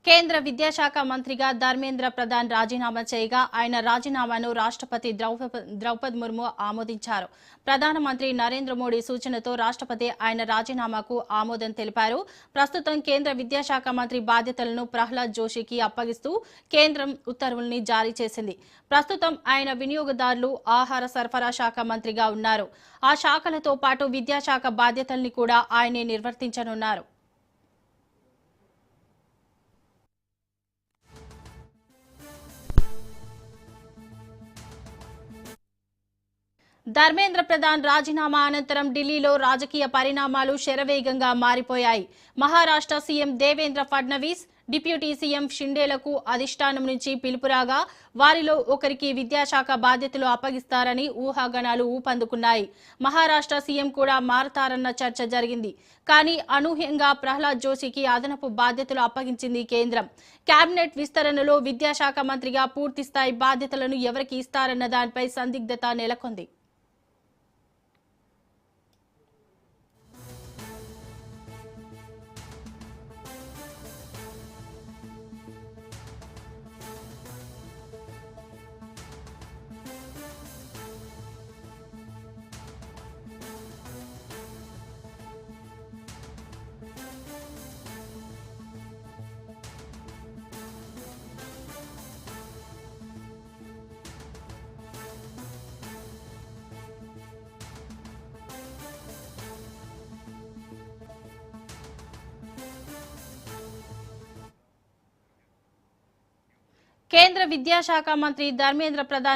కేంద్ర విద్యాశాఖ మంత్రిగా ధర్మేంద్ర ప్రధాన్ రాజీనామా చేయగా ఆయన రాజీనామాను రాష్ట్రపతి ద్రౌపది ముర్ము ఆమోదించారు. ప్రధానమంత్రి నరేంద్ర మోడీ సూచనతో రాష్ట్రపతి ఆయన రాజీనామాకు ఆమోదం తెలిపారు. ప్రస్తుతం కేంద్ర విద్యాశాఖ మంత్రి బాధ్యతలను ప్రహ్లాద్ జోషికి అప్పగిస్తూ కేంద్రం ఉత్తర్వుల్ని జారీ చేసింది. ప్రస్తుతం ఆయన వినియోగదారులు, ఆహార సరఫరా శాఖ మంత్రిగా ఉన్నారు. ఆ శాఖలతో పాటు విద్యాశాఖ బాధ్యతల్ని కూడా ఆయనే నిర్వర్తించనున్నారు. ధర్మేంద్ర ప్రధాన్ రాజీనామా అనంతరం ఢిల్లీలో రాజకీయ పరిణామాలు శరవేగంగా మారిపోయాయి. Maharashtra CM Devendra Fadnavis, deputy CM షిండేలకు అధిష్టానం నుంచి పిలుపు రాగా వారిలో ఒకరికి విద్యాశాఖ బాధ్యతలు అప్పగిస్తారని ఊహాగానాలు ఊపందుకున్నాయి. మహారాష్ట్ర సీఎం కూడా మారతారన్న చర్చ జరిగింది. కానీ అనూహ్యంగా ప్రహ్లాద్ జోషికి అదనపు బాధ్యతలు అప్పగించింది కేంద్రం. కేబినెట్ విస్తరణలో విద్యాశాఖ మంత్రిగా పూర్తిస్థాయి బాధ్యతలను ఎవరికి ఇస్తారన్న దానిపై సందిగ్ధత నెలకొంది. కేంద్ర విద్యాశాఖ మంత్రి ధర్మేంద్ర ప్రధాన్